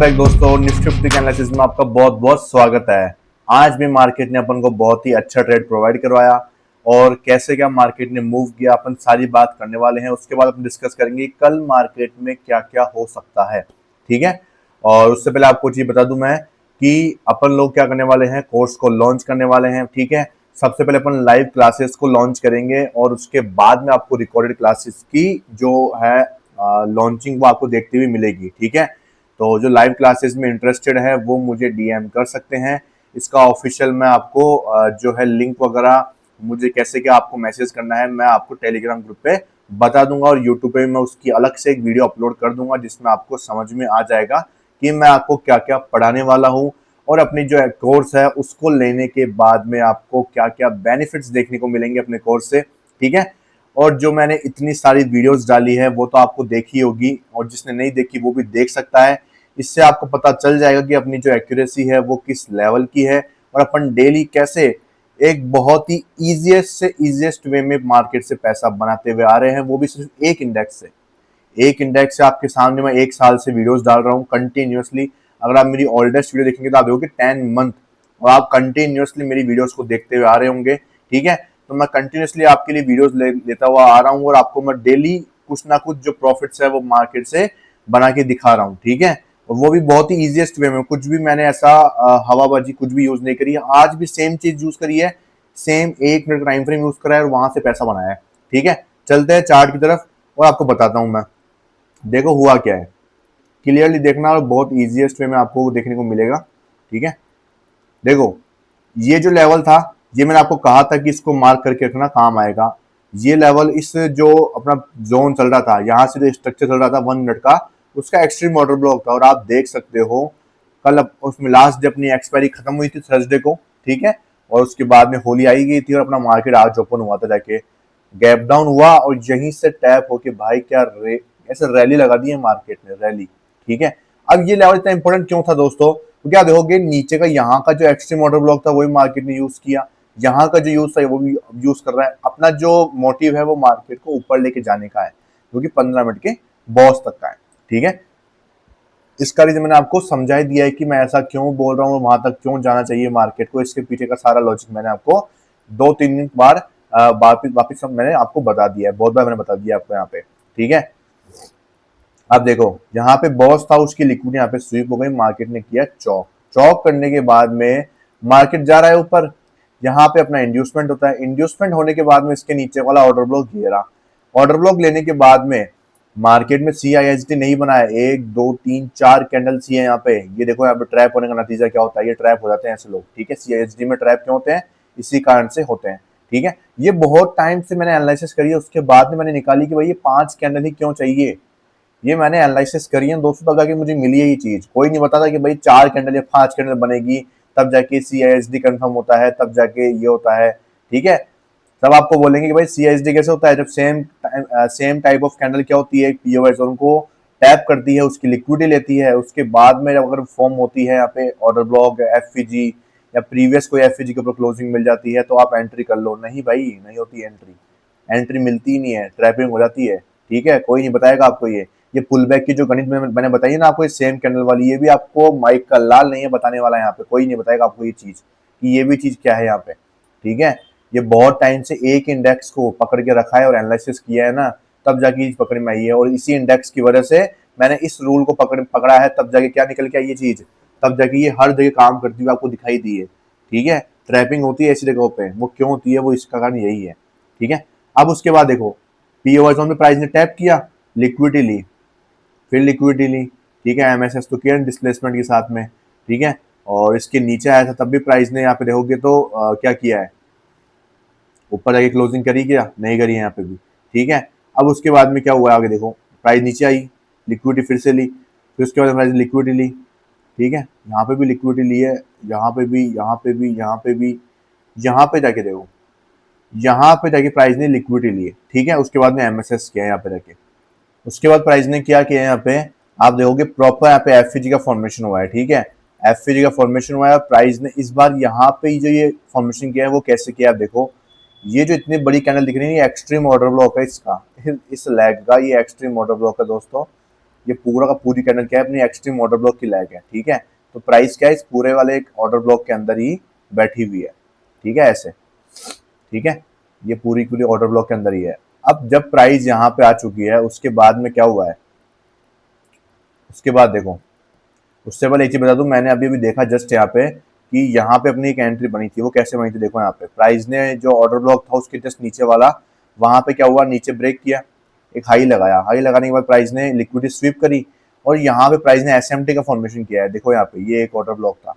Back दोस्तों, Nifty 50 के analysis में आपका बहुत बहुत स्वागत है। आज भी मार्केट ने अपन को बहुत ही अच्छा ट्रेड प्रोवाइड करवाया और कैसे क्या मार्केट ने मूव किया अपन सारी बात करने वाले हैं। उसके बाद अपन डिस्कस करेंगे कल मार्केट में क्या क्या हो सकता है। ठीक है, और उससे पहले आपको चीज बता दूं मैं कि अपन लोग क्या करने वाले हैं, कोर्स को लॉन्च करने वाले हैं। ठीक है, सबसे पहले अपन लाइव क्लासेस को लॉन्च करेंगे और उसके बाद में आपको रिकॉर्डेड क्लासेस की जो है लॉन्चिंग वो आपको देखते हुए मिलेगी। ठीक है, तो जो लाइव क्लासेस में इंटरेस्टेड है वो मुझे डीएम कर सकते हैं। इसका ऑफिशियल मैं आपको जो है लिंक वगैरह मुझे कैसे क्या आपको मैसेज करना है मैं आपको टेलीग्राम ग्रुप पे बता दूंगा और यूट्यूब पे मैं उसकी अलग से एक वीडियो अपलोड कर दूंगा जिसमें आपको समझ में आ जाएगा कि मैं आपको क्या क्या पढ़ाने वाला हूँ और अपनी जो कोर्स है उसको लेने के बाद में आपको क्या क्या बेनिफिट्स देखने को मिलेंगे अपने कोर्स से। ठीक है, और जो मैंने इतनी सारी वीडियोस डाली है वो तो आपको देखी होगी और जिसने नहीं देखी वो भी देख सकता है। इससे आपको पता चल जाएगा कि अपनी जो एक्यूरेसी है वो किस लेवल की है और अपन डेली कैसे एक बहुत ही इजीएस्ट से इजीएस्ट वे में मार्केट से पैसा बनाते हुए आ रहे हैं, वो भी सिर्फ एक इंडेक्स से। एक इंडेक्स से आपके सामने मैं 1 साल से वीडियोस डाल रहा हूँ कंटिन्यूअसली। अगर आप मेरी ओल्डेस्ट वीडियो देखेंगे तो आप देखोगे 10 मंथ और आप कंटिन्यूअसली मेरी वीडियोस को देखते हुए आ रहे होंगे। ठीक है, तो मैं कंटिन्यूअसली आपके लिए वीडियोस लेता हुआ आ रहा हूँ और आपको मैं डेली कुछ ना कुछ जो प्रॉफिट्स है वो मार्केट से बना के दिखा रहा हूँ। ठीक है, और वो भी बहुत ही इजीएस्ट वे में, कुछ भी मैंने ऐसा हवाबाजी कुछ भी यूज नहीं करी है। आज भी सेम चीज यूज करी है, same 1 minute time frame use करा है और वहां से पैसा बनाया है। ठीक है, चलते हैं चार्ट की तरफ और आपको बताता हूं मैं। देखो हुआ क्या है, क्लियरली देखना और बहुत इजीएस्ट वे में आपको देखने को मिलेगा। ठीक है, देखो ये जो लेवल था ये मैंने आपको कहा था कि इसको मार्क करके रखना, काम आएगा। ये लेवल इस जो अपना जोन चल रहा था, यहाँ से जो स्ट्रक्चर चल रहा था 1 मिनट का, उसका एक्सट्रीम ऑर्डर ब्लॉक था और आप देख सकते हो कल उसमें लास्ट डे अपनी एक्सपायरी खत्म हुई थी थर्सडे को। ठीक है, और उसके बाद में होली आई गई थी और अपना मार्केट आज ओपन हुआ था, जाके गैप डाउन हुआ और यहीं से टैप होके भाई क्या ऐसे रैली लगा दी है मार्केट ने, रैली। ठीक है, अब ये लेवल इतना इंपॉर्टेंट क्यों था दोस्तों, तो क्या देखोगे नीचे का यहाँ का जो एक्सट्रीम ऑर्डर ब्लॉक था वही मार्केट ने यूज किया, यहाँ का जो यूज था वो भी यूज कर रहा है। अपना जो मोटिव है वो मार्केट को ऊपर लेके जाने का है, जो कि 15 मिनट के बॉस तक का है। ठीक है, इसका रीजन मैंने आपको समझा ही दिया है कि मैं ऐसा क्यों बोल रहा हूँ, वहां तक क्यों जाना चाहिए मार्केट को। इसके पीछे का सारा लॉजिक मैंने आपको 2-3 बार वापिस मैंने आपको बता दिया है, बहुत बार मैंने बता दिया आपको यहाँ पे। ठीक है, अब देखो यहाँ पे बॉस था, उसकी लिक्विड यहाँ पे स्वीप हो गई, मार्केट ने किया चौक। चौक करने के बाद में मार्केट जा रहा है ऊपर, यहाँ पे अपना इंड्यूसमेंट होता है। इंड्यूसमेंट होने के बाद में इसके नीचे वाला ऑर्डर ब्लॉक घेरा। ऑर्डर ब्लॉक लेने के बाद में मार्केट में CISD नहीं बना है, 1 2 3 4 कैंडल सी है यहाँ पे। ये देखो यहाँ पे ट्रैप होने का नतीजा क्या होता है, ये ट्रैप हो जाते हैं ऐसे लोग। ठीक है, CISD में ट्रैप क्यों होते हैं, इसी कारण से होते हैं। ठीक है, ये बहुत टाइम से मैंने एनालिसिस करी है, उसके बाद में मैंने निकाली कि भाई ये 5 कैंडल ही क्यों चाहिए। ये मैंने एनालिसिस करी है दोस्तों, तब जाके मुझे मिली है ये चीज। कोई नहीं बताता कि भाई 4 कैंडल या 5 कैंडल बनेगी तब जाके CISD कंफर्म होता है, तब जाके ये होता है। ठीक है, सब आपको बोलेंगे कि भाई CISD कैसे होता है, जब सेम टाइप ऑफ कैंडल क्या होती है POS और उनको टैप करती है, उसकी लिक्विडिटी लेती है, उसके बाद में जब अगर फॉर्म होती है यहाँ पे ऑर्डर ब्लॉक FVG या प्रीवियस कोई FVG के ऊपर क्लोजिंग मिल जाती है तो आप एंट्री कर लो। नहीं भाई, नहीं होती एंट्री, एंट्री मिलती ही नहीं है, ट्रैपिंग हो जाती है। ठीक है, कोई नहीं बताएगा आपको ये पुल बैक की जो गणित मैंने बताई ना आपको, ये सेम कैंडल वाली, ये भी आपको माइक का लाल नहीं है बताने वाला। यहाँ पे कोई नहीं बताएगा आपको ये चीज कि ये भी चीज क्या है यहाँ पे। ठीक है, ये बहुत टाइम से एक इंडेक्स को पकड़ के रखा है और एनालिसिस किया है ना, तब जाके चीज पकड़ में आई है। और इसी इंडेक्स की वजह से मैंने इस रूल को पकड़ा है, तब जाके क्या निकल के आई ये चीज, तब जाके ये हर जगह काम करती हुई आपको दिखाई दी है। ठीक है, ट्रैपिंग होती है ऐसी जगहों पे, वो क्यों होती है, वो इसका कारण यही है। ठीक है, अब उसके बाद देखो POS में प्राइस ने टैप किया, लिक्विडिटी ली, फिर लिक्विडिटी ली। ठीक है, MSS तो किया डिस्प्लेसमेंट के साथ में। ठीक है, और इसके नीचे आया था तब भी प्राइस ने यहाँ पे देखोगे तो क्या किया है, ऊपर जाके क्लोजिंग करी क्या, नहीं करी है यहाँ पे भी। ठीक है, अब उसके बाद में क्या हुआ आगे देखो, प्राइस नीचे आई, लिक्विडिटी फिर से ली, फिर उसके बाद प्राइस लिक्विडिटी ली। ठीक है, यहाँ पे भी लिक्विडिटी ली है, यहाँ पे भी, यहाँ पे भी, यहाँ पे भी, यहाँ पे जाके देखो, यहाँ पे जाके प्राइस ने लिक्विडिटी ली है। ठीक है, उसके बाद में MSS किया यहाँ पे जाके, उसके बाद प्राइस ने क्या किया यहाँ पे, आप देखोगे प्रॉपर यहाँ पे FVG का फॉर्मेशन हुआ है। ठीक है, FVG का फॉर्मेशन हुआ है, प्राइस ने इस बार यहाँ पे जो ये फॉर्मेशन किया है वो कैसे किया आप देखो। ये जो इतनी बड़ी कैंडल दिख रही है ये एक्सट्रीम ऑर्डर ब्लॉक है इसका, इस लैग का, ये एक्सट्रीम ऑर्डर ब्लॉक है दोस्तों। ये पूरा का पूरी कैंडल क्या है, अपनी एक्सट्रीम ऑर्डर ब्लॉक की लैग है, ठीक है। तो प्राइस क्या है, इस पूरे वाले एक ऑर्डर ब्लॉक के अंदर ही बैठी हुई है, ठीक है, ऐसे, ठीक है। ये पूरी पूरी ऑर्डर ब्लॉक के अंदर ही है। अब जब प्राइस यहाँ पे आ चुकी है, उसके बाद में क्या हुआ है, उसके बाद देखो, उससे पहले एक चीज बता दूं, मैंने अभी अभी देखा जस्ट यहाँ पे कि यहाँ पे अपनी एक एंट्री बनी थी। वो कैसे बनी थी, देखो यहाँ पे प्राइस ने जो ऑर्डर ब्लॉक था उसके जस्ट नीचे वाला, वहां पे क्या हुआ, नीचे ब्रेक किया, एक हाई लगाया, हाई लगाने के बाद प्राइस ने लिक्विडिटी स्वीप करी और यहाँ पे प्राइस ने एसएमटी का फॉर्मेशन किया है। देखो यहाँ पे ये एक ऑर्डर ब्लॉक था,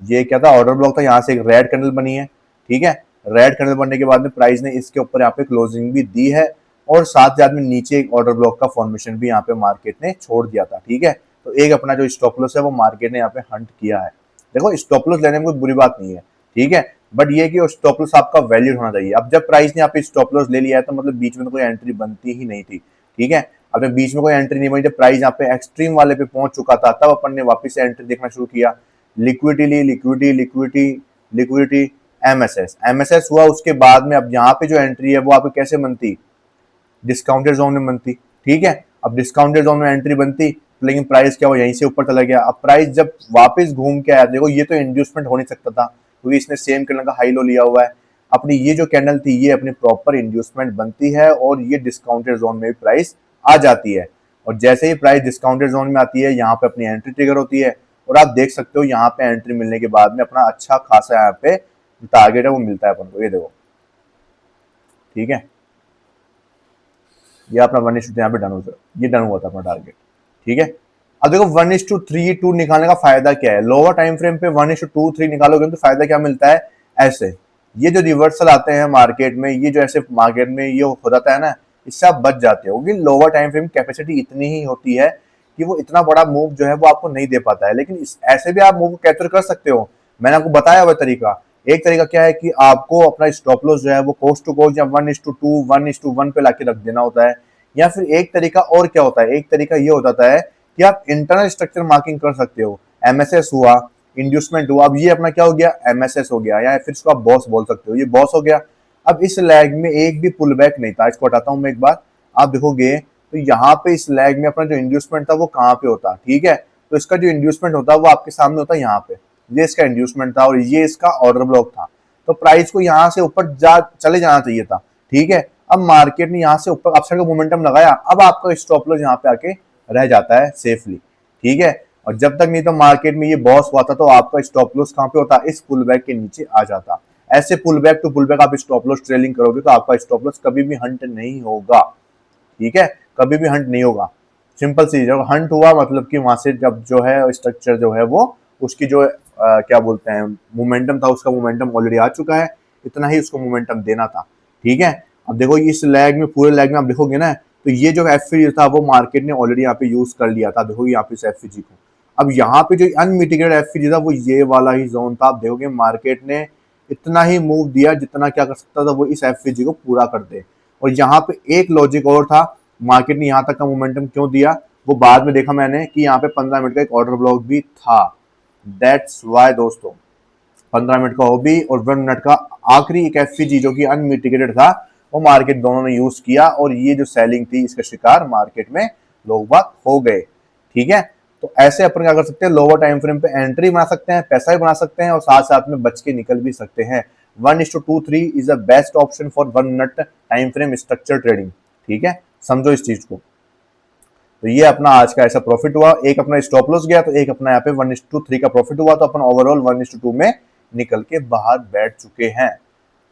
ये क्या था, ऑर्डर ब्लॉक था, यहाँ से एक रेड कैंडल बनी है, ठीक है। रेड कैंडल बनने के बाद में प्राइस ने इसके ऊपर यहाँ पे क्लोजिंग भी दी है और साथ साथ में नीचे एक ऑर्डर ब्लॉक का फॉर्मेशन भी यहाँ पे मार्केट ने छोड़ दिया था, ठीक है। तो एक अपना जो स्टॉप लॉस है वो मार्केट ने यहाँ पे हंट किया है। देखो स्टॉप लॉस लेने में कोई बुरी बात नहीं है, ठीक है, बट ये कि स्टॉप लॉस आपका वैलिड होना चाहिए। अब जब प्राइस ने यहाँ पे स्टॉप लॉस ले लिया है तो मतलब बीच में तो कोई एंट्री बनती ही नहीं थी, ठीक है। अब जब बीच में कोई एंट्री नहीं बनी, जब प्राइस यहाँ पे एक्सट्रीम वाले पे पहुंच चुका था, तब अपन ने वापस से एंट्री देखना शुरू किया। लिक्विडिटी ली, liquidity liquidity liquidity, MSS MSS हुआ। उसके बाद में अब यहाँ पे जो एंट्री है वो आपको कैसे बनती, डिस्काउंटेड जोन में बनती, ठीक है। अब डिस्काउंटेड जोन में एंट्री बनती, लेकिन प्राइस क्या हुआ, यहीं से ऊपर चला गया। अब प्राइस जब वापस घूम के आया, देखो ये तो इंड्यूसमेंट हो नहीं सकता था क्योंकि इसने सेम कैंडल का हाई लो लिया हुआ है। अपनी ये जो कैंडल थी ये अपनी प्रॉपर इंड्यूसमेंट बनती है और ये डिस्काउंटेड जोन में भी प्राइस आ जाती है। और जैसे ही प्राइस डिस्काउंटेड जोन में आती है, यहाँ पे अपनी एंट्री ट्रिगर होती है और आप देख सकते हो यहाँ पे एंट्री मिलने के बाद में अपना अच्छा खासा यहाँ पे टारगेट है वो मिलता है अपन को, ये देखो, ठीक है। ये अपना 1:2 यहाँ पे डन हो, ये डन हुआ था अपना टारगेट, ठीक है। अब देखो 1:3 निकालने का फायदा क्या है, लोअर टाइम फ्रेम पे 1:2 3 निकालोगे तो फायदा क्या मिलता है, ऐसे ये जो रिवर्सल आते हैं मार्केट में, ये जो ऐसे मार्केट में ये हो जाता है ना, इससे आप बच जाते हो क्योंकि लोअर टाइम फ्रेम कैपेसिटी इतनी ही होती है कि वो इतना बड़ा मूव जो है वो आपको नहीं दे पाता है। लेकिन ऐसे भी आप मूव कैप्चर कर सकते हो, मैंने आपको बताया हुआ तरीका। एक तरीका क्या है कि आपको अपना स्टॉप लॉस जो है वो कोस्ट टू कोस्ट या 1:2 1:1 पे लाके रख देना होता है। या फिर एक तरीका और क्या होता है, एक तरीका ये हो जाता है कि आप इंटरनल स्ट्रक्चर मार्किंग कर सकते हो। एमएसएस हुआ, इंड्यूसमेंट हुआ, अब ये अपना क्या हो गया, एमएसएस हो गया, या फिर इसको आप बॉस बोल सकते हो, ये बॉस हो गया। अब इस लैग में एक भी पुल बैक नहीं था, इसको हटाता हूं मैं एक बार, आप देखोगे तो यहाँ पे इस लैग में अपना जो इंड्यूसमेंट था वो कहाँ पे होता, ठीक है। तो इसका जो इंड्यूसमेंट होता है वो आपके सामने होता है यहाँ पे, ये इसका इंड्यूसमेंट था और ये इसका ऑर्डर ब्लॉक था। तो प्राइस को यहाँ से ऊपर चले जाना चाहिए था, ठीक है। अब मार्केट ने यहाँ से ऊपर अपसाइड का मोमेंटम लगाया, अब आपका स्टॉप लॉस यहाँ पे आके रह जाता है सेफली, ठीक है। और जब तक नहीं तो मार्केट में ये बॉस हुआ था तो आपका स्टॉप लॉस कहाँ पे होता, इस पुल बैक के नीचे आ जाता। ऐसे pull back to pull back आप स्टॉप लॉस ट्रेलिंग करोगे तो आपका स्टॉप लॉस कभी भी हंट नहीं होगा, ठीक है, कभी भी हंट नहीं होगा। सिंपल सी जब हंट हुआ मतलब कि वहां से जब जो है स्ट्रक्चर जो है वो उसकी जो क्या बोलते हैं मोमेंटम था, उसका मोमेंटम ऑलरेडी आ चुका है, इतना ही उसको मोमेंटम देना था, ठीक है। अब देखो इस लैग में, पूरे लैग में आप देखोगे ना तो ये जो एफजी था वो मार्केट ने ऑलरेडी यहाँ पे यूज कर लिया था। देखोगे यहाँ पे इस एफजी को, अब यहाँ पे जो अनमिटिगेटेड एफजी था वो ये वाला ही जोन था। आप देखोगे मार्केट ने इतना ही मूव दिया जितना क्या कर सकता था वो इस एफजी को पूरा कर दे। और यहाँ पे एक लॉजिक और था, मार्केट ने यहाँ तक का मोमेंटम क्यों दिया वो बाद में देखा मैंने कि यहाँ पे 15 मिनट का एक ऑर्डर ब्लॉक भी था। दैट्स वाई दोस्तों, 15 मिनट का ओबी और 1 मिनट का आखिरी एक एफजी जो कि अनमिटिगेटेड था वो मार्केट दोनों ने यूज किया और ये जो सेलिंग थी इसका शिकार मार्केट में लोग बात हो गए, ठीक है। तो ऐसे अपन क्या कर सकते हैं, लोअर टाइम फ्रेम पे एंट्री बना सकते हैं, पैसा भी बना सकते हैं और साथ साथ में बच के निकल भी सकते हैं। 1:2 3 is the best option for 1 minute time frame structure trading, ठीक है, समझो इस चीज को। तो ये अपना आज का ऐसा प्रॉफिट हुआ, एक अपना स्टॉप लॉस गया तो एक अपना यहाँ पे 1:3 का प्रॉफिट हुआ, तो अपन ओवरऑल 1:2 में निकल के बाहर बैठ चुके हैं।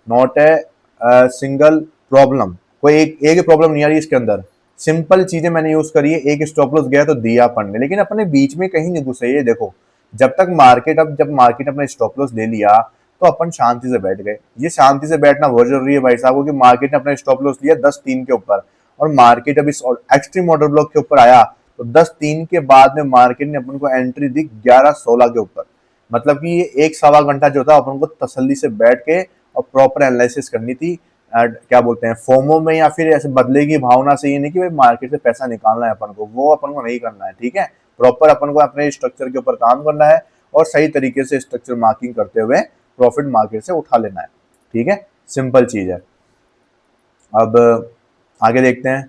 नॉट ए सिंगल प्रॉब्लम, कोई एक प्रॉब्लम नहीं आ रही इसके अंदर, सिंपल चीजें मैंने यूज करी है। एक स्टॉप लॉस गया तो दिया अपन ने, लेकिन अपने बीच में कहीं नहीं घुसे। ये देखो जब तक मार्केट, अब जब मार्केट अपना स्टॉप लॉस ले लिया तो अपन शांति से बैठ गए। ये शांति से बैठना बहुत जरूरी है भाई साहब, क्योंकि मार्केट ने अपना स्टॉप लॉस लिया 10-3 के ऊपर और मार्केट अब इस एक्सट्रीम ऑर्डर ब्लॉक के ऊपर आया तो 10-3 के बाद में मार्केट ने अपन को एंट्री दी 11-16 के ऊपर। मतलब कि ये 1-1.25 घंटा जो था अपन को तसल्ली से बैठ के और प्रॉपर एनालिसिस करनी थी। क्या बोलते हैं, फोमो में या फिर ऐसे बदले की भावना से, ये नहीं कि भाई मार्केट से पैसा निकालना है अपन को, वो अपन को नहीं करना है, ठीक है। प्रॉपर अपन को अपने स्ट्रक्चर के ऊपर काम करना है और सही तरीके से स्ट्रक्चर मार्किंग करते हुए प्रॉफिट मार्केट से उठा लेना है, ठीक है, सिंपल चीज है। अब आगे देखते हैं,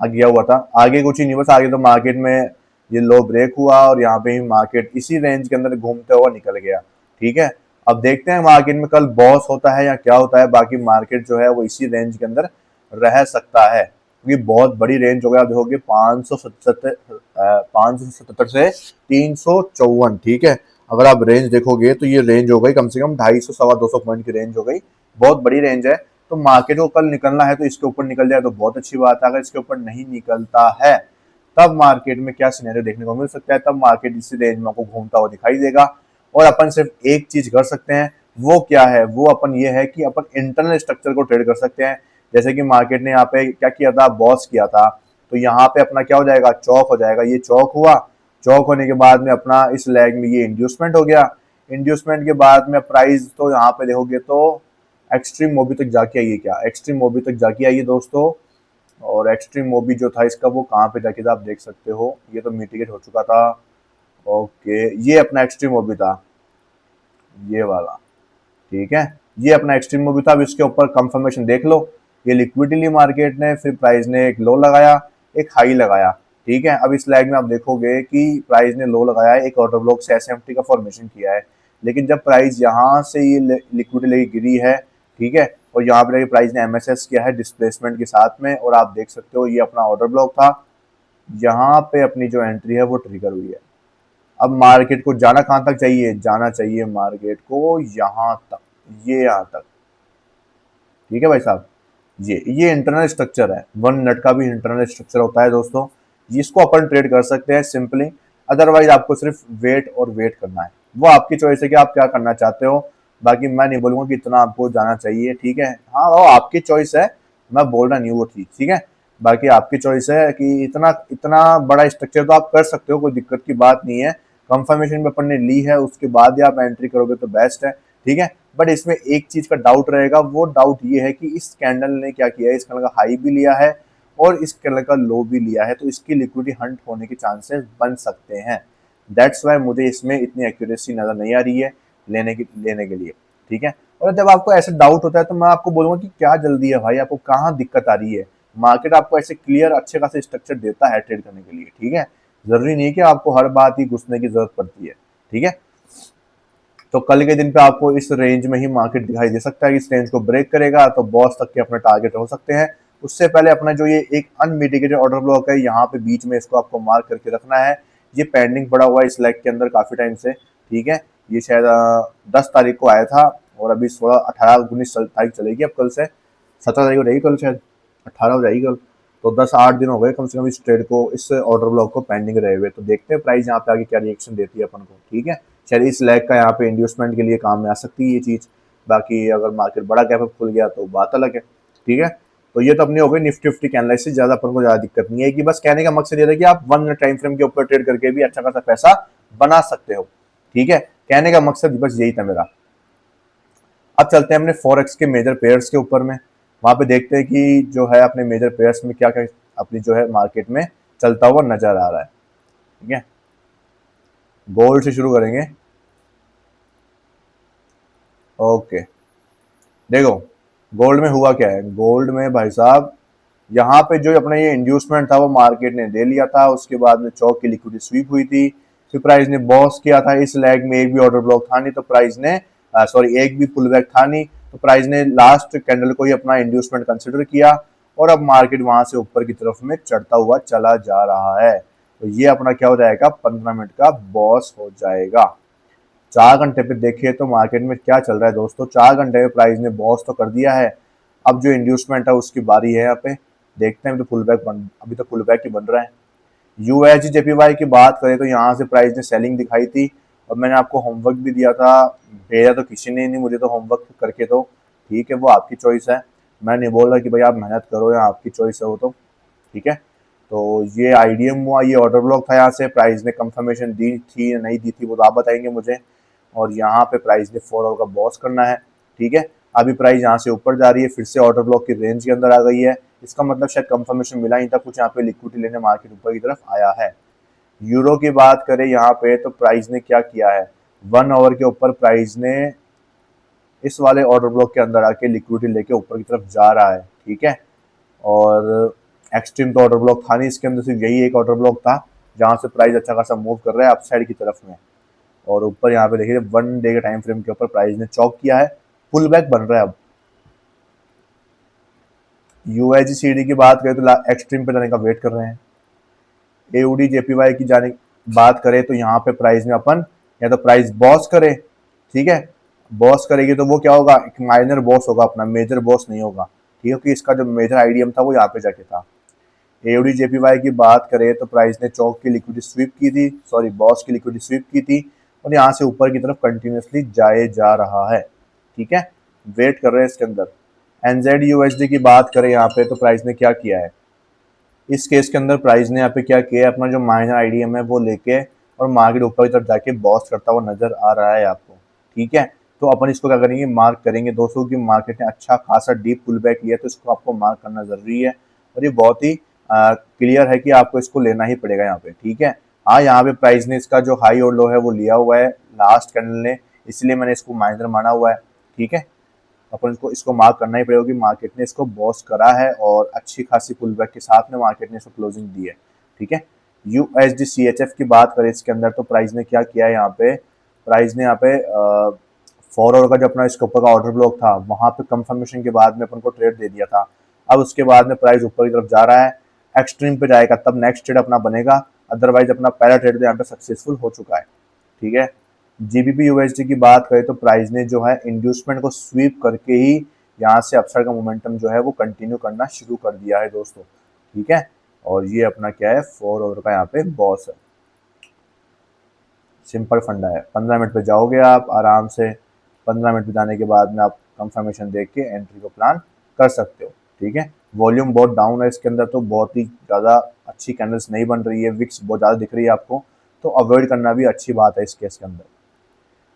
गया हुआ था। आगे कुछ ही नहीं, बस आगे तो मार्केट में ये लो ब्रेक हुआ और यहाँ पे ही मार्केट इसी रेंज के अंदर घूमते हुआ निकल गया। ठीक है, अब देखते हैं मार्केट में कल बॉस होता है या क्या होता है। बाकी मार्केट जो है वो इसी रेंज के अंदर रह सकता है, क्योंकि बहुत बड़ी रेंज हो गया। आप देखोगे 577 से 354। ठीक है, अगर आप रेंज देखोगे तो ये रेंज हो गई कम से कम 250 सवा 200 पॉइंट की रेंज हो गई, बहुत बड़ी रेंज है। तो मार्केट को कल निकलना है तो इसके ऊपर निकल जाए तो बहुत अच्छी बात है। अगर इसके ऊपर नहीं निकलता है तब मार्केट में क्या सिनेरियो देखने को मिल सकता है, तब मार्केट इसी रेंज में आपको घूमता हुआ दिखाई देगा। और अपन सिर्फ एक चीज कर सकते हैं, वो क्या है, वो अपन ये है कि अपन इंटरनल स्ट्रक्चर को ट्रेड कर सकते हैं। जैसे कि मार्केट ने यहाँ पे क्या किया था, बॉस किया था, तो यहाँ पे अपना क्या हो जाएगा, चौक हो जाएगा। ये चौक हुआ, चौक होने के बाद में अपना इस लेग में ये इंड्यूसमेंट हो गया। इंड्यूसमेंट के बाद में प्राइस तो यहाँ पे देखोगे तो एक्सट्रीम मोबी तक जाके आई है। क्या एक्सट्रीम मोबी तक जाके आई है दोस्तों? और एक्सट्रीम मोबी जो था इसका वो कहाँ पे जाके था आप देख सकते हो, ये तो मिटिगेट हो चुका था। ओके, ये अपना एक्सट्रीम मोबी था, ये वाला। ठीक है, ये अपना एक्सट्रीम मूवी था। अब इसके ऊपर कंफर्मेशन देख लो, ये लिक्विडिटी मार्केट ने, फिर प्राइस ने एक लो लगाया, एक हाई लगाया। ठीक है, अब इस लैग में आप देखोगे कि प्राइस ने लो लगाया है, एक ऑर्डर ब्लॉक से एसएमटी का फॉर्मेशन किया है। लेकिन जब प्राइस यहाँ से ये लिक्विडिटी लेके गिरी है, ठीक है, और यहाँ पे प्राइस ने एमएसएस किया है डिस्प्लेसमेंट के साथ में, और आप देख सकते हो ये अपना ऑर्डर ब्लॉक था। यहाँ पे अपनी जो एंट्री है वो ट्रिगर हुई है। अब मार्केट को जाना कहाँ तक चाहिए, जाना चाहिए मार्केट को यहाँ तक, ये यहाँ तक। ठीक है भाई साहब, ये इंटरनल स्ट्रक्चर है, 1 मिनट का भी इंटरनल स्ट्रक्चर होता है दोस्तों, जिसको अपन ट्रेड कर सकते हैं सिंपली। अदरवाइज आपको सिर्फ वेट और वेट करना है, वो आपकी चॉइस है कि आप क्या करना चाहते हो। बाकी मैं नहीं बोलूंगा कि इतना आपको जाना चाहिए। ठीक है, हाँ वो आपकी चॉइस है, मैं बोल रहा नहीं वो चीज। ठीक है, बाकी आपकी चॉइस है कि इतना इतना बड़ा स्ट्रक्चर तो आप कर सकते हो, कोई दिक्कत की बात नहीं है। कंफर्मेशन भी अपन ने ली है, उसके बाद ही आप एंट्री करोगे तो बेस्ट है। ठीक है, बट इसमें एक चीज का डाउट रहेगा, वो डाउट ये है कि इस कैंडल ने क्या किया है, इस कैंडल का हाई भी लिया है और इस कैंडल का लो भी लिया है, तो इसकी लिक्विडिटी हंट होने के चांसेस बन सकते हैं। दैट्स वाई मुझे इसमें इतनी एक्यूरेसी नजर नहीं आ रही है लेने के लिए। ठीक है, और जब आपको ऐसे डाउट होता है तो मैं आपको बोलूंगा कि क्या जल्दी है भाई, आपको कहाँ दिक्कत आ रही है। मार्केट आपको ऐसे क्लियर अच्छे खासे स्ट्रक्चर देता है ट्रेड करने के लिए। ठीक है, जरूरी नहीं कि आपको हर बात ही घुसने की जरूरत पड़ती है। ठीक है, तो कल के दिन पे आपको इस रेंज में ही मार्केट दिखाई दे सकता है। इस रेंज को ब्रेक करेगा तो बॉस तक के अपने टारगेट हो सकते हैं। उससे पहले अपना जो ये एक अनमिटिगेटेड ऑर्डर ब्लॉक है, यहाँ पे बीच में इसको आपको मार्क करके रखना है। ये पेंडिंग पड़ा हुआ है इस लेग के अंदर काफी टाइम से। ठीक है, ये शायद 10 तारीख को आया था और अभी 16 18 19 तारीख चलेगी। अब कल से 17 तारीख को रहेगी, कल शायद 18 हो जाएगी कल। तो 10-8 दिन हो गए कम से कम इस ट्रेड को, इस ऑर्डर ब्लॉक को पेंडिंग रहे हुए। तो देखते हैं प्राइस यहाँ पे आगे क्या रिएक्शन देती है अपन को। ठीक है, शायद इस लैग का यहाँ पे इंड्यूसमेंट के लिए काम में आ सकती है ये चीज। बाकी अगर मार्केट बड़ा गैप अप खुल गया तो बात अलग है। ठीक है, तो ये तो अपनी हो गई निफ्टी फिफ्टी की एनालिसिस। ज्यादा अपन को ज्यादा दिक्कत नहीं है कि बस कहने का मकसद ये था कि आप 1 मिनट टाइम फ्रेम के ऊपर ट्रेड करके भी अच्छा खासा पैसा बना सकते हो। ठीक है, कहने का मकसद बस यही था मेरा। अब चलते हैं अपने फॉरेक्स के मेजर पेयर्स के ऊपर में, वहां पे देखते हैं कि जो है अपने मेजर पेयर्स में क्या क्या अपनी जो है मार्केट में चलता हुआ नजर आ रहा है। ठीक है, गोल्ड से शुरू करेंगे। ओके, देखो गोल्ड में हुआ क्या है। गोल्ड में भाई साहब यहाँ पे जो अपना ये इंड्यूसमेंट था वो मार्केट ने ले लिया था। उसके बाद में चौक की लिक्विडिटी स्वीप हुई थी, फिर प्राइस ने बॉस किया था। इस लैग में एक भी ऑर्डर ब्लॉक था नहीं, तो प्राइस ने सॉरी एक भी पुल बैक था नहीं, तो प्राइस ने लास्ट कैंडल को ही अपना इंड्यूसमेंट कंसिडर किया और अब मार्केट वहां से ऊपर की तरफ में चढ़ता हुआ चला जा रहा है। तो ये अपना क्या हो जाएगा, 15 मिनट का बॉस हो जाएगा। 4 घंटे पे देखिए तो मार्केट में क्या चल रहा है दोस्तों। 4 घंटे में प्राइस ने बॉस तो कर दिया है, अब जो इंड्यूसमेंट है उसकी बारी है। यहाँ पे देखते हैं, अभी तो पुल बैक ही बन रहा है। यूएसजीजेपीवाई की बात करें तो यहाँ से प्राइस ने सेलिंग दिखाई थी और मैंने आपको होमवर्क भी दिया था। भेजा तो किसी ने नहीं मुझे, तो होमवर्क करके तो ठीक है, वो आपकी चॉइस है। मैं नहीं बोल रहा कि भाई आप मेहनत करो या आपकी चॉइस है वो तो। ठीक है, तो ये आईडीएम हुआ, ये ऑर्डर ब्लॉक था। यहाँ से प्राइस ने कंफर्मेशन दी थी या नहीं दी थी वो तो आप बताएंगे मुझे। और यहाँ पे प्राइस ने 4 आवर का बॉस करना है। ठीक है, अभी प्राइस यहाँ से ऊपर जा रही है, फिर से ऑर्डर ब्लॉक की रेंज के अंदर आ गई है। इसका मतलब शायद कंफर्मेशन मिला ही था कुछ, यहाँ पे लिक्विडिटी लेने मार्केट ऊपर की तरफ आया है। यूरो की बात करें यहाँ पे तो प्राइस ने क्या किया है, 1 आवर के ऊपर प्राइस ने इस वाले ऑर्डर ब्लॉक के अंदर आके लिक्विडिटी लेके ऊपर की तरफ जा रहा है। ठीक है, और एक्सट्रीम तो ऑर्डर ब्लॉक था नहीं इसके अंदर, सिर्फ यही एक ऑर्डर ब्लॉक था जहां से प्राइस अच्छा खासा मूव कर रहा है अपसाइड की तरफ में। और ऊपर यहाँ पे देखिए 1 डे के टाइम फ्रेम के ऊपर प्राइस ने चॉक किया है, पुल बैक बन रहा है अब। यूएसजीसीडी की बात करें तो एक्सट्रीम पे जाने का वेट कर रहे हैं। एओडी जेपीवाई की जाने बात करें तो यहाँ पे प्राइस में अपन या तो प्राइस बॉस करे, ठीक है, बॉस करेगी तो वो क्या होगा, एक माइनर बॉस होगा अपना, मेजर बॉस नहीं होगा, ठीक है, क्योंकि इसका जो मेजर आईडीएम था वो यहाँ पे जाके था। एओडी जेपीवाई की बात करें तो प्राइस ने चौक की लिक्विडिटी स्वीप की थी, सॉरी बॉस की लिक्विडिटी स्वीप की थी, और यहाँ से ऊपर की तरफ कंटिन्यूसली जाए जा रहा है, ठीक है, वेट कर रहे हैं इसके अंदर। एनजेड यूएसडी की बात करें यहाँ पे तो प्राइस ने क्या किया है, इस केस के अंदर प्राइस ने यहाँ पे क्या किया है, अपना जो माइनर आईडीएम है वो लेके और मार्केट ऊपर की तरफ जाके बॉस करता हुआ नजर आ रहा है आपको, ठीक है। तो अपन इसको क्या करेंगे, मार्क करेंगे दोस्तों की मार्केट ने अच्छा खासा डीप पुल बैक लिया, तो इसको आपको मार्क करना जरूरी है, और ये बहुत ही क्लियर है कि आपको इसको लेना ही पड़ेगा यहाँ पे, ठीक है। हाँ, यहाँ पे प्राइस ने इसका जो हाई और लो है वो लिया हुआ है लास्ट कैंडल ने, इसलिए मैंने इसको माइनर माना हुआ है, ठीक है। अपन इसको मार्क करना ही पड़ेगा कि मार्केट ने इसको बॉस करा है और अच्छी खासी पुल बैक के साथ में मार्केट ने इसको क्लोजिंग दी है, ठीक है। यूएसडी सीएचएफ की बात करें इसके अंदर तो प्राइस ने क्या किया है, यहाँ पे प्राइस ने यहाँ पे 4 आवर का जो अपना इसके ऊपर का ऑर्डर ब्लॉक था वहां पे कंफर्मेशन के बाद में अपन को ट्रेड दे दिया था। अब उसके बाद में प्राइस ऊपर की तरफ जा रहा है, एक्सट्रीम पे जाएगा तब नेक्स्ट ट्रेड अपना बनेगा, अदरवाइज अपना पहला ट्रेड तो यहाँ पे सक्सेसफुल हो चुका है, ठीक है। जीबीपी यूएसडी की बात करें तो प्राइस ने जो है इंड्यूसमेंट को स्वीप करके ही यहाँ से अपसाइड का मोमेंटम जो है वो कंटिन्यू करना शुरू कर दिया है दोस्तों, ठीक है। और ये अपना क्या है, 4 ओवर का यहाँ पे बॉस है, सिंपल फंडा है। 15 मिनट पे जाओगे आप आराम से, 15 मिनट पे जाने के बाद में आप कंफर्मेशन देख के एंट्री को प्लान कर सकते हो, ठीक है। वॉल्यूम बहुत डाउन है इसके अंदर, तो बहुत ही ज़्यादा अच्छी कैंडल्स नहीं बन रही है, विक्स बहुत ज़्यादा दिख रही है आपको, तो अवॉइड करना भी अच्छी बात है इस केस के अंदर।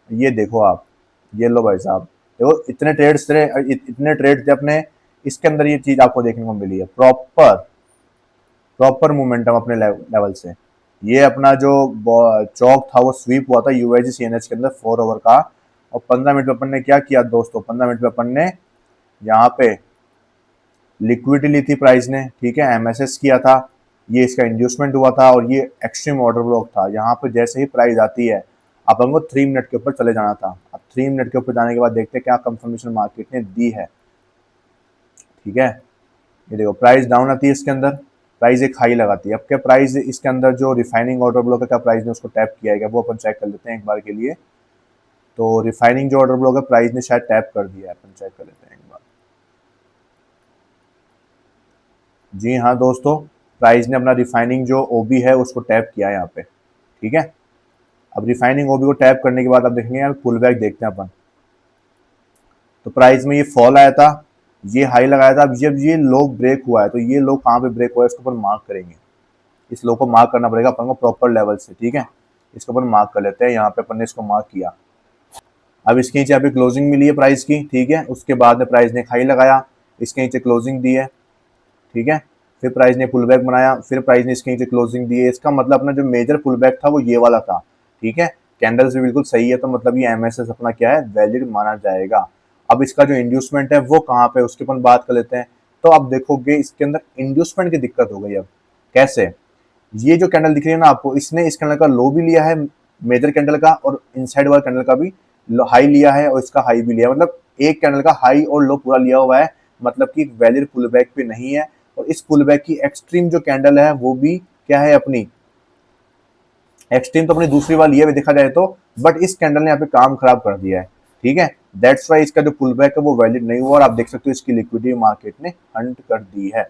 ये देखो आप, ये लो भाई साहब, देखो इतने ट्रेड्स थे, इतने ट्रेड थे अपने, इसके अंदर ये चीज आपको देखने को मिली है, प्रॉपर प्रॉपर मोमेंटम अपने लेवल से। ये अपना जो चौक था वो स्वीप हुआ था यूएसजी सीएनएच के अंदर 4 ओवर का, और 15 मिनट में अपन ने क्या किया दोस्तों, 15 मिनट में अपन ने यहाँ पे लिक्विडिटी ली थी प्राइस ने, ठीक है, एमएसएस किया था, ये इसका इंड्यूसमेंट हुआ था, और ये एक्सट्रीम ऑर्डर ब्लॉक था। यहाँ पे जैसे ही प्राइस आती है अपन को 3 मिनट के ऊपर चले जाना था। अब 3 मिनट के ऊपर जाने के बाद देखते हैं क्या कंफर्मेशन मार्केट ने दी है, ठीक है। ये देखो प्राइस डाउन आती है इसके अंदर, प्राइस एक हाई लगाती है। अब क्या प्राइस इसके अंदर जो रिफाइनिंग ऑर्डर ब्लॉक है, क्या प्राइस ने उसको टैप किया है क्या, वो अपन चेक कर लेते हैं एक बार के लिए। तो रिफाइनिंग जो ऑर्डर ब्लॉक है प्राइस ने शायद टैप कर दिया है, अपन चेक कर लेते हैं एक बार। जी हाँ दोस्तों, प्राइस ने अपना रिफाइनिंग जो ओबी है उसको टैप किया है यहाँ पे, ठीक है। अब रिफाइनिंग ओबी को टैप करने के बाद अब देखेंगे यार पुल बैक देखते हैं अपन। तो प्राइस में ये फॉल आया था, ये हाई लगाया था, अब जब ये लो ब्रेक हुआ है तो ये लो कहाँ पे ब्रेक हुआ है इसको अपन मार्क करेंगे, इस लो को मार्क करना पड़ेगा अपन को प्रॉपर लेवल से, ठीक है। इसको अपन मार्क कर लेते हैं, यहाँ पे अपन ने इसको मार्क किया। अब इसके नीचे अभी क्लोजिंग मिली है प्राइस की, ठीक है, उसके बाद में प्राइस ने हाई लगाया, इसके नीचे क्लोजिंग दी है, ठीक है, फिर प्राइस ने पुल बैक बनाया, फिर प्राइस ने इसके नीचे क्लोजिंग दी है। इसका मतलब अपना जो मेजर पुल बैक था वो ये वाला था, ठीक है, कैंडल्स भी बिल्कुल सही है, तो मतलब ये एमएसएस अपना क्या है, वैलिड माना जाएगा। अब इसका जो इंड्यूसमेंट है वो कहाँ पे, उसके अपन बात कर लेते हैं। तो अब देखोगे इसके अंदर इंड्यूसमेंट की दिक्कत हो गई। अब कैसे, ये जो कैंडल दिख रही है ना आपको, इसने इस कैंडल का लो भी लिया है मेजर कैंडल का, और इनसाइड वाला कैंडल का भी हाई लिया है, और इसका हाई भी लिया है, मतलब एक कैंडल का हाई और लो पूरा लिया हुआ है, मतलब कि वैलिड पुल बैक पे नहीं है। और इस पुल बैक की एक्सट्रीम जो कैंडल है वो भी क्या है, अपनी एक्सट्रीम तो अपनी दूसरी वाली है देखा जाए तो, बट इस कैंडल ने यहाँ पे काम खराब कर दिया है, ठीक है। दैट्स वाई इसका जो पुल बैक है वो वैलिड नहीं हुआ, और आप देख सकते हो इसकी लिक्विडिटी मार्केट ने हंट कर दी है,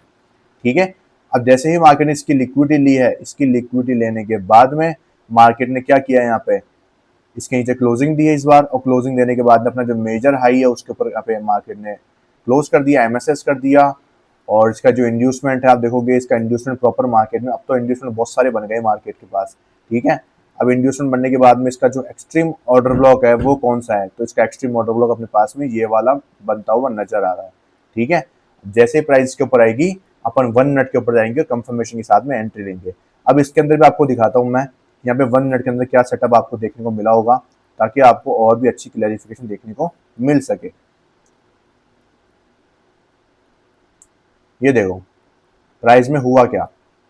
ठीक है। अब जैसे ही मार्केट ने इसकी लिक्विडिटी ली है, इसकी लिक्विडिटी लेने के बाद में मार्केट ने क्या किया है, यहाँ पे इसके नीचे क्लोजिंग दी है इस बार, और क्लोजिंग देने के बाद में अपना जो मेजर हाई है उसके ऊपर यहाँ पे मार्केट ने क्लोज कर दिया, एमएसएस कर दिया। और इसका जो इंड्यूसमेंट है आप देखोगे, इसका इंड्यूसमेंट प्रॉपर मार्केट में, अब तो इंड्यूसमेंट बहुत सारे बन गए मार्केट के पास, ठीक है। अब इंड्यूसमेंट बनने के बाद में इसका जो एक्सट्रीम ऑर्डर ब्लॉक है वो कौन सा है, तो इसका एक्सट्रीम ऑर्डर ब्लॉक अपने पास में ये वाला बनता हुआ नजर आ रहा है, ठीक है। जैसे ही प्राइस के ऊपर आएगी अपन 1 मिनट के ऊपर जाएंगे, कंफर्मेशन के साथ में एंट्री लेंगे। अब इसके अंदर भी आपको दिखाता हूँ मैं यहाँ पे 1 मिनट के अंदर क्या सेटअप आपको देखने को मिला होगा, ताकि आपको और भी अच्छी क्लैरिफिकेशन देखने को मिल सके। ये देखो प्राइस में हुआ क्या,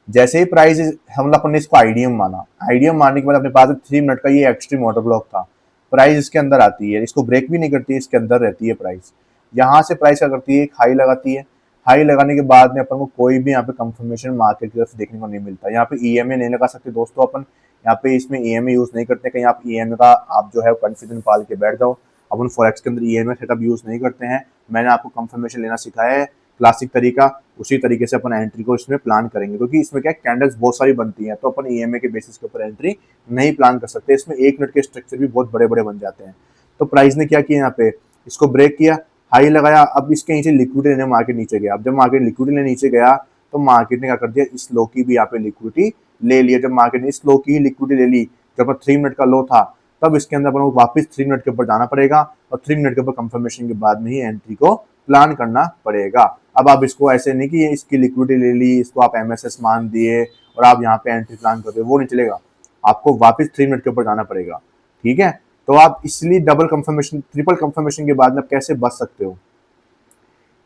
जैसे ही प्राइस हम लोग ने इसको आईडीएम माना, आईडीएम मानने के बाद अपने पास 3 मिनट का ये एक्सट्रीम ऑर्डर ब्लॉक था, प्राइस इसके अंदर आती है, इसको ब्रेक भी नहीं करती है, इसके अंदर रहती है प्राइस। यहाँ से प्राइस क्या करती है, एक हाई लगाती है, हाई लगाने के बाद में अपन को कोई भी यहाँ पे कंफर्मेशन मार्केट की तरफ से देखने को नहीं मिलता। यहाँ पे ईएमए नहीं लगा सकते दोस्तों अपन, यहाँ पे इसमें ईएमए यूज नहीं करते, कहीं आप ईएमए का आप जो है कंफ्यूजन पाल के बैठ जाओ। अपन फॉरेक्स के अंदर ईएमए सेटअप यूज नहीं करते हैं, मैंने आपको कंफर्मेशन लेना सिखाया है क्लासिक तरीका, उसी तरीके से अपन एंट्री को इसमें प्लान करेंगे, क्योंकि इसमें क्या कैंडल्स बहुत सारी बनती हैं, तो अपन ईएमए के बेसिस के ऊपर एंट्री नहीं प्लान कर सकते। इसमें 1 मिनट के स्ट्रक्चर भी बहुत बड़े बड़े बन जाते हैं। तो प्राइस ने क्या किया, यहाँ पे इसको ब्रेक किया, हाई लगाया, अब इसके नीचे लिक्विडिटी लेने मार्केट नीचे गया। अब जब मार्केट लिक्विडिटी लेने नीचे गया तो मार्केट ने क्या कर दिया, इस लो की भी यहाँ पे लिक्विडिटी ले लिया। जब मार्केट ने इस लो की लिक्विडिटी ले ली, जब 3 मिनट का लो था, तब इसके अंदर अपन को वापस 3 मिनट के ऊपर जाना पड़ेगा और 3 मिनट के ऊपर कंफर्मेशन के बाद में ही एंट्री को प्लान करना पड़ेगा। अब आप इसको ऐसे नहीं कि इसकी लिक्विडिटी ले ली, इसको आप एमएसएस मान दिए और आप यहाँ पे एंट्री प्लान कर रहे हो, वो नहीं चलेगा, आपको वापस 3 मिनट के ऊपर जाना पड़ेगा। ठीक है, तो आप इसलिए डबल कंफर्मेशन ट्रिपल कंफर्मेशन के बाद में आप कैसे बच सकते हो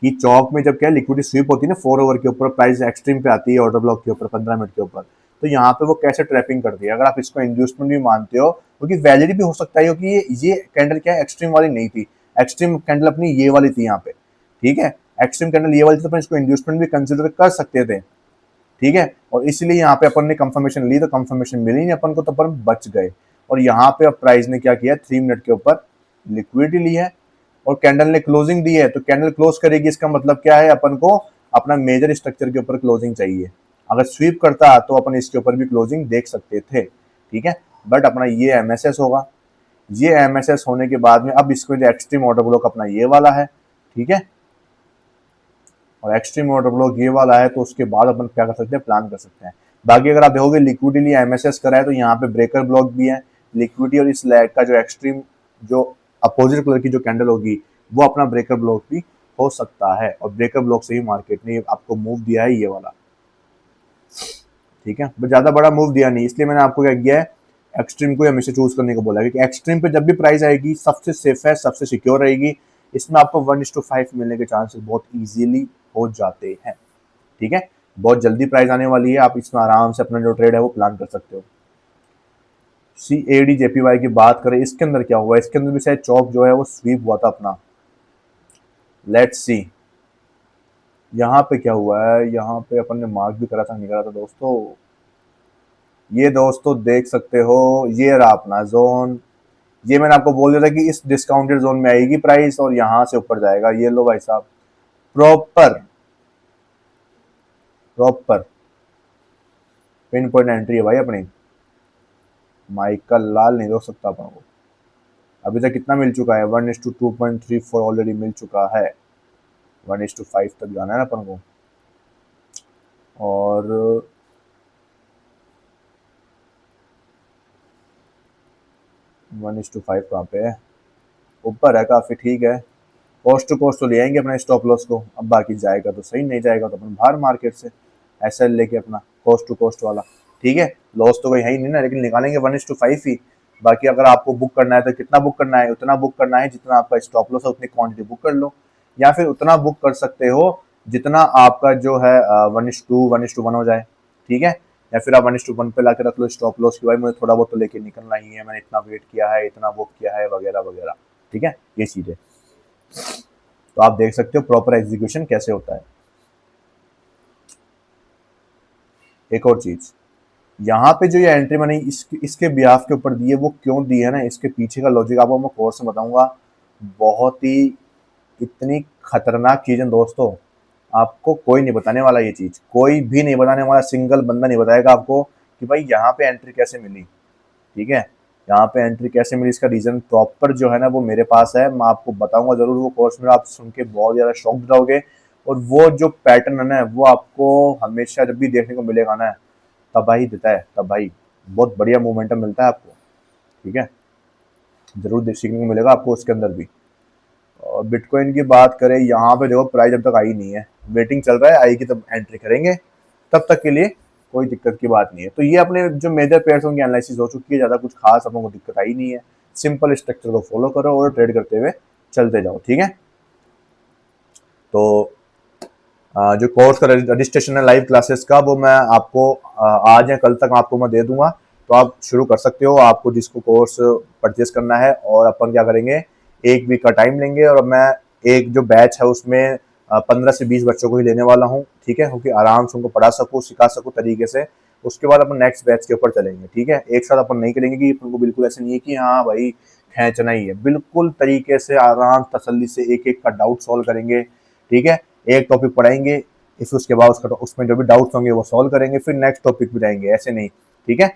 कि चौक में जब क्या लिक्विडिटी स्वीप होती है ना 4 ओवर के ऊपर, प्राइस एक्सट्रीम पे आती है ऑर्डर ब्लॉक के ऊपर 15 मिनट के ऊपर, तो यहाँ पे वो कैसे ट्रैपिंग करती है। अगर आप इसको इंड्यूसमेंट भी मानते हो, क्योंकि वैलिड भी हो सकता है, क्योंकि ये कैंडल क्या है, एक्सट्रीम वाली नहीं थी, एक्सट्रीम कैंडल अपनी ये वाली थी यहाँ पे। ठीक है, एक्सट्रीम कैंडल ये वाली थी, तो अपन इसको इंड्यूसमेंट भी कंसिडर कर सकते थे। ठीक है, और इसलिए यहाँ पे अपन ने कंफर्मेशन ली, तो कंफर्मेशन मिली नहीं अपन को, तो अपन बच गए। और यहाँ पे अब प्राइस ने क्या किया, 3 मिनट के ऊपर लिक्विडिटी ली है और कैंडल ने क्लोजिंग दी है, तो कैंडल क्लोज करेगी, इसका मतलब क्या है, अपन को अपना मेजर स्ट्रक्चर के ऊपर क्लोजिंग चाहिए। अगर स्वीप करता तो अपन इसके ऊपर भी क्लोजिंग देख सकते थे। ठीक है, बट अपना ये एमएसएस होगा, ये एमएसएस होने के बाद में अब इसको जो एक्सट्रीम ऑर्डर ब्लॉक अपना ये वाला है। ठीक है, और एक्सट्रीम ऑर्डर ब्लॉक ये वाला है, तो उसके बाद अपन क्या कर सकते हैं, प्लान कर सकते हैं। बाकी अगर आप देखोगे लिक्विडिटी एमएसएस करा है, तो यहाँ पे ब्रेकर ब्लॉक भी है, लिक्विडिटी और इस लैग का जो एक्सट्रीम जो अपोजिट कलर की जो कैंडल होगी वो अपना ब्रेकर ब्लॉक भी हो सकता है, और ब्रेकर ब्लॉक से ही मार्केट ने आपको मूव दिया है ये वाला। ठीक है, बट ज्यादा बड़ा मूव दिया नहीं, इसलिए मैंने आपको क्या किया है, एक्सट्रीम को हमेशा चूज करने को बोला है, क्योंकि एक्सट्रीम पे जब भी प्राइस आएगी सबसे सेफ है, सबसे सिक्योर रहेगी। इसमें आपको 1:5 मिलने के चांसेस बहुत इजीली हो जाते हैं। ठीक है, बहुत जल्दी प्राइस आने वाली है, आप इसमें आराम से अपना जो ट्रेड है वो प्लान कर सकते हो। CAD-JPY की बात करें, इसके अंदर क्या हुआ, इसके अंदर भी शायद चौक जो है वो स्वीप हुआ था अपना। लेट्स सी यहाँ पे क्या हुआ है, यहाँ पे अपन ने मार्क भी करा था, नहीं करा था दोस्तों, ये दोस्तों देख सकते हो, ये रहा अपना जोन। ये मैंने आपको बोल दिया था कि इस डिस्काउंटेड जोन में आएगी प्राइस और यहाँ से ऊपर जाएगा। ये लो भाई साहब, proper proper pin point entry है भाई अपनी, माइकल लाल नहीं रोक सकता अपन को। अभी तक कितना मिल चुका है, 1:2.34 ऑलरेडी मिल चुका है, 1:5 तक जाना है ना अपन को। और 1:5 कहाँ पे है, ऊपर है काफी। ठीक है, कोस्ट टू कोस्ट तो ले आएंगे अपने स्टॉप लॉस को, अब बाकी जाएगा तो सही, नहीं जाएगा तो अपन बाहर मार्केट से एसएल लेके अपना कोस्ट टू कोस्ट वाला। ठीक है, लॉस तो कोई है ही नहीं ना, लेकिन निकालेंगे 1:5 ही। बाकी अगर आपको बुक करना है तो कितना बुक करना है, उतना बुक करना है जितना आपका स्टॉप लॉस है, उतनी क्वांटिटी बुक कर लो, या फिर उतना बुक कर सकते हो जितना आपका जो है 1:1 हो जाए। ठीक है, या फिर आप 1:1 पे लाके रख लो स्टॉप लॉस की, भाई मुझे थोड़ा बहुत तो लेके निकलना ही है, मैंने इतना वेट किया है, इतना बुक किया है, वगैरह वगैरह। ठीक है, ये चीज़ है, तो आप देख सकते हो प्रॉपर एग्जीक्यूशन कैसे होता है। एक और चीज, यहाँ पे जो ये एंट्री मैंने इसके बिहाफ के ऊपर दी है, वो क्यों दी है ना, इसके पीछे का लॉजिक आपको मैं कोर्स में बताऊंगा। बहुत ही इतनी खतरनाक चीज है दोस्तों, आपको कोई नहीं बताने वाला, ये चीज कोई भी नहीं बताने वाला, सिंगल बंदा नहीं बताएगा आपको कि भाई यहाँ पे एंट्री कैसे मिली। ठीक है, यहाँ पे एंट्री कैसे मिली, इसका रीजन प्रॉपर जो है ना वो मेरे पास है, मैं आपको बताऊंगा जरूर। वो कोर्स में आप सुन के बहुत ज्यादा शॉक जाओगे, और वो जो पैटर्न है ना वो आपको हमेशा जब भी देखने को मिलेगा ना, तबाही देता है, तबाही, बहुत बढ़िया मोमेंटम मिलता है आपको। ठीक है, जरूर सीखने को मिलेगा आपको उसके अंदर भी। और बिटकॉइन की बात करें, यहाँ पे देखो प्राइस अब तक आई नहीं है, वेटिंग चल रहा है, आएगी तब एंट्री करेंगे, तब तक के लिए कोई दिक्कत की बात नहीं है। तो ये अपने जो मेजर पेयर्स की एनालिसिस हो चुकी है, ज़्यादा कुछ खास अपन को दिक्कत आई नहीं है, सिंपल स्ट्रक्चर को फॉलो करो और ट्रेड करते हुए चलते जाओ। ठीक है, तो जो कोर्स का रजिस्ट्रेशन है लाइव क्लासेस का, वो मैं आपको आज या कल तक आपको मैं दे दूंगा, तो आप शुरू कर सकते हो। आपको जिसको कोर्स परचेज करना है, और अपन क्या करेंगे, 1 वीक का टाइम लेंगे, और मैं एक जो बैच है उसमें 15 से 20 बच्चों को ही लेने वाला हूँ, ठीक है, क्योंकि आराम से उनको पढ़ा सकूँ, सिखा सकूँ तरीके से। उसके बाद अपन नेक्स्ट बैच के ऊपर चलेंगे, ठीक है। एक साथ अपन नहीं करेंगे कि अपन को बिल्कुल ऐसे नहीं है कि हाँ भाई खींचना ही है, बिल्कुल तरीके से आराम तसल्ली से एक एक का डाउट सॉल्व करेंगे, ठीक है। एक टॉपिक पढ़ाएंगे, फिर उसके बाद उसमें जो भी डाउट्स होंगे वो सॉल्व करेंगे, फिर नेक्स्ट टॉपिक पे जाएंगे, ऐसे नहीं, ठीक है।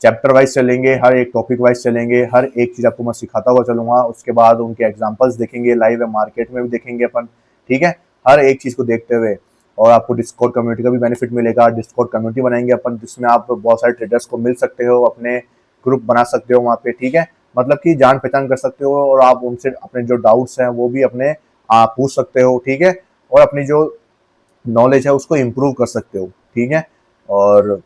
चैप्टर वाइज चलेंगे, हर एक टॉपिक वाइज चलेंगे, हर एक चीज आपको मैं सिखाता हुआ चलूंगा। उसके बाद उनके एग्जांपल्स देखेंगे, लाइव है मार्केट में भी देखेंगे अपन, ठीक है, हर एक चीज को देखते हुए। और आपको डिस्कॉर्ड कम्युनिटी का भी बेनिफिट मिलेगा। डिस्कॉर्ड कम्युनिटी बनाएंगे अपन, जिसमें आप बहुत सारे ट्रेडर्स को मिल सकते हो, अपने ग्रुप बना सकते हो वहाँ पे, ठीक है। मतलब कि जान पहचान कर सकते हो, और आप उनसे अपने जो डाउट्स हैं वो भी अपने आप पूछ सकते हो, ठीक है। और अपनी जो नॉलेज है उसको इम्प्रूव कर सकते हो, ठीक है। और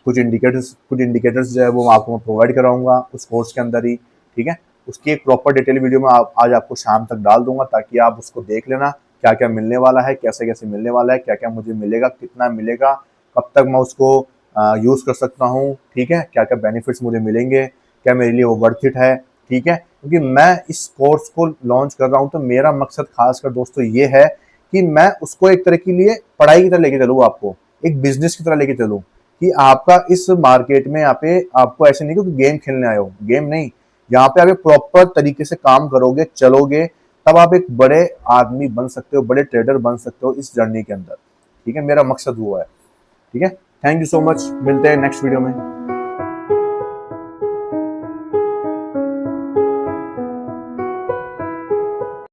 कुछ इंडिकेटर्स जो है वो आपको मैं प्रोवाइड कराऊंगा उस कोर्स के अंदर ही, ठीक है। उसकी एक प्रॉपर डिटेल वीडियो में आज आपको शाम तक डाल दूंगा, ताकि आप उसको देख लेना, क्या क्या मिलने वाला है, कैसे कैसे मिलने वाला है, क्या क्या मुझे मिलेगा, कितना मिलेगा, कब तक मैं उसको यूज कर सकता हूँ, ठीक है, क्या क्या बेनिफिट्स मुझे मिलेंगे, क्या मेरे लिए वो वर्थ इट है, ठीक है। क्योंकि मैं इस कोर्स को लॉन्च कर रहा हूँ तो मेरा मकसद खासकर दोस्तों ये है कि मैं उसको एक तरह के लिए पढ़ाई की तरह लेके चलूँ, आपको एक बिजनेस की तरह लेके चलूँ, कि आपका इस मार्केट में यहाँ पे आपको ऐसे नहीं कि गेम खेलने आए हो, गेम नहीं, यहाँ पे आप एक प्रॉपर तरीके से काम करोगे, चलोगे, तब आप एक बड़े आदमी बन सकते हो, बड़े ट्रेडर बन सकते हो इस जर्नी के अंदर, ठीक है। मेरा मकसद वो है, ठीक है। थैंक यू सो मच, मिलते हैं नेक्स्ट वीडियो में।